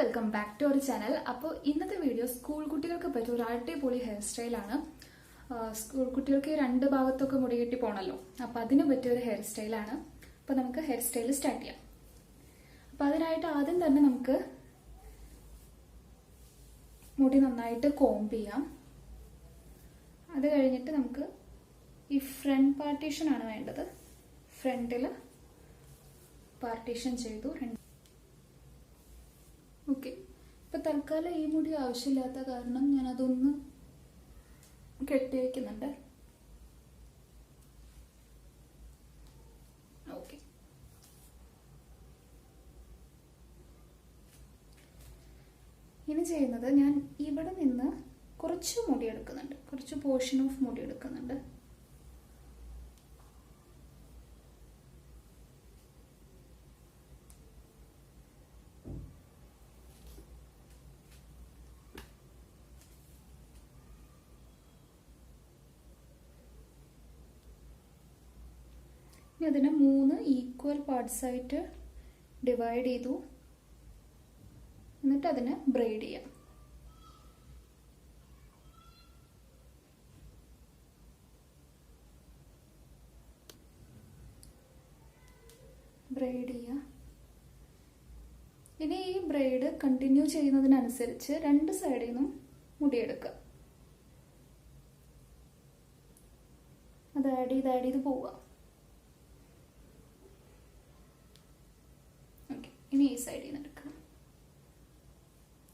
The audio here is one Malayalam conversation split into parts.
Welcome back to our channel. അപ്പോൾ ഇന്നത്തെ വീഡിയോ സ്കൂൾ കുട്ടികൾക്ക് പറ്റിയ ഒരു അടിപൊളി ഹെയർ സ്റ്റൈലാണ്. സ്കൂൾ കുട്ടികൾക്ക് രണ്ട് ഭാഗത്തൊക്കെ മുടി കെട്ടി പോകണമല്ലോ, അപ്പോൾ അതിന് പറ്റിയ ഒരു ഹെയർ സ്റ്റൈലാണ്. അപ്പോൾ നമുക്ക് ഹെയർ സ്റ്റൈൽ സ്റ്റാർട്ട് ചെയ്യാം. അപ്പോൾ അതിനായിട്ട് ആദ്യം തന്നെ നമുക്ക് മുടി നന്നായിട്ട് കോംബ് ചെയ്യാം. അത് കഴിഞ്ഞിട്ട് നമുക്ക് ഈ ഫ്രണ്ട് പാർട്ടീഷൻ ആണ് വേണ്ടത്. ഫ്രണ്ടിൽ പാർട്ടീഷൻ ചെയ്തു. ഓക്കെ, ഇപ്പൊ തൽക്കാലം ഈ മുടി ആവശ്യമില്ലാത്ത കാരണം ഞാൻ അതൊന്ന് കെട്ടി വയ്ക്കുന്നുണ്ട്. ഓക്കെ, ഇനി ചെയ്യുന്നത് ഞാൻ ഇവിടെ നിന്ന് കുറച്ച് മുടി എടുക്കുന്നുണ്ട്, കുറച്ച് പോർഷൻ ഓഫ് മുടി എടുക്കുന്നുണ്ട്. അതിനെ 3 ഈക്വൽ പാർട്സ് ആയിട്ട് ഡിവൈഡ് ചെയ്തു. എന്നിട്ട് അതിനെ ബ്രെയ്ഡ് ചെയ്യാം. ബ്രെയ്ഡ് ചെയ്യുക. ഇനി ഈ ബ്രെയ്ഡ് കണ്ടിന്യൂ ചെയ്യുന്നതിനനുസരിച്ച് രണ്ട് സൈഡിൽ നിന്നും മുടിയെടുക്കുക. അത് ആഡ് ചെയ്ത് പോവുക. ഇനി ഈ സൈഡിൽ നിന്ന് എടുക്കണം.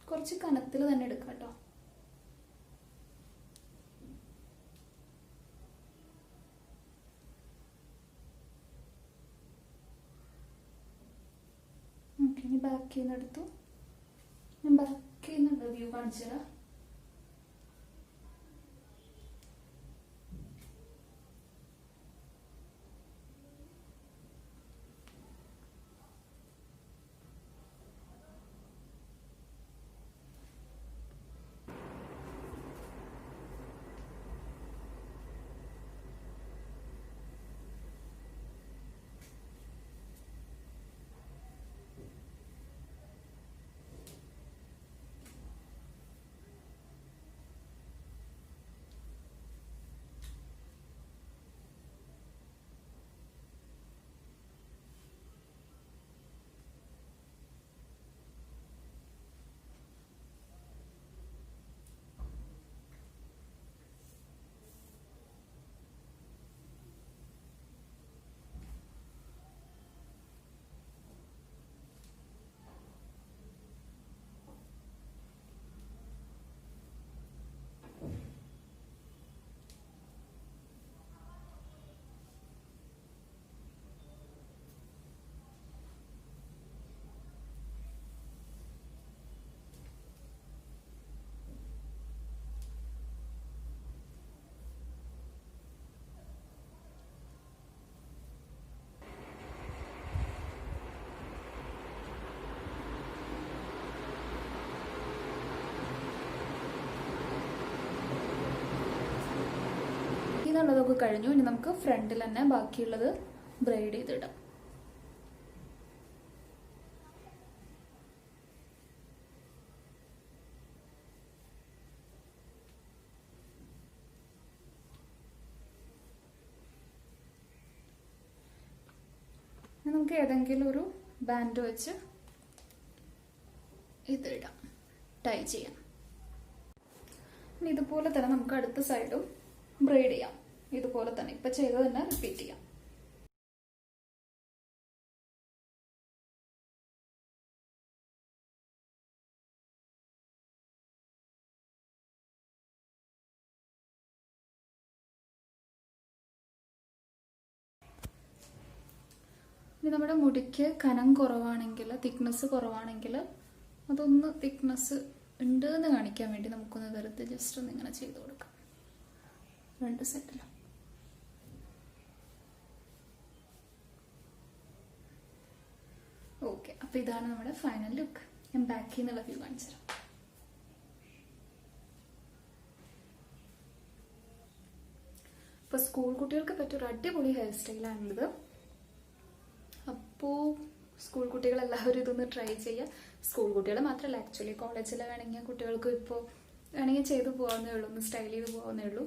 കുറച്ച് കനത്തിൽ തന്നെ എടുക്കാം കേട്ടോ. ഓക്കെ, ഇനി ബാക്കിൽ നിന്ന് എടുത്തു. ഞാൻ ബാക്കിൽ നിന്നുള്ള വ്യൂ കാണിച്ചു തരാം. തൊക്കെ കഴിഞ്ഞു. ഇനി നമുക്ക് ഫ്രണ്ടിൽ തന്നെ ബാക്കിയുള്ളത് ബ്രെയ്ഡ് ചെയ്തിടാം. നമുക്ക് ഏതെങ്കിലും ഒരു ബാൻഡ് വെച്ച് ഇതിടാം, ടൈ ചെയ്യാം. ഇനി ഇതുപോലെ തന്നെ നമുക്ക് അടുത്ത സൈഡും ബ്രെയ്ഡ് ചെയ്യാം. ഇതുപോലെ തന്നെ ഇപ്പൊ ചെയ്തത് തന്നെ റിപ്പീറ്റ് ചെയ്യാം. ഇനി നമ്മുടെ മുടിക്ക് കനം കുറവാണെങ്കിൽ, തിക്നെസ് കുറവാണെങ്കിൽ അതൊന്ന് തിക്നെസ് ഉണ്ട് എന്ന് കാണിക്കാൻ വേണ്ടി നമുക്കൊന്ന് വെറുതെ ജസ്റ്റ് ഒന്ന് ഇങ്ങനെ ചെയ്ത് കൊടുക്കാം. രണ്ട് സെറ്റിലും ഓക്കെ. അപ്പൊ ഇതാണ് നമ്മുടെ ഫൈനൽ ലുക്ക്. ഞാൻ ബാക്കിൽ നിന്നുള്ള വ്യൂ കാണിച്ചു തരാം. ഇപ്പൊ സ്കൂൾ കുട്ടികൾക്ക് പറ്റിയൊരു അടിപൊളി ഹെയർ സ്റ്റൈലാണിത്. അപ്പോൾ സ്കൂൾ കുട്ടികളെല്ലാവരും ഇതൊന്ന് ട്രൈ ചെയ്യുക. സ്കൂൾ കുട്ടികൾ മാത്രമല്ല, ആക്ച്വലി കോളേജിൽ വേണമെങ്കിൽ കുട്ടികൾക്ക് ഇപ്പോൾ വേണമെങ്കിൽ ചെയ്ത് പോകാവുന്നേ ഉള്ളൂ, ഒന്ന് സ്റ്റൈൽ ചെയ്ത് പോകാവുന്നേ ഉള്ളൂ.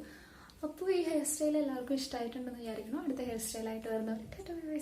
അപ്പോൾ ഈ ഹെയർ സ്റ്റൈൽ എല്ലാവർക്കും ഇഷ്ടമായിട്ടുണ്ടെന്ന് വിചാരിക്കുന്നു. അടുത്ത ഹെയർ സ്റ്റൈലായിട്ട് വരുന്നവരെ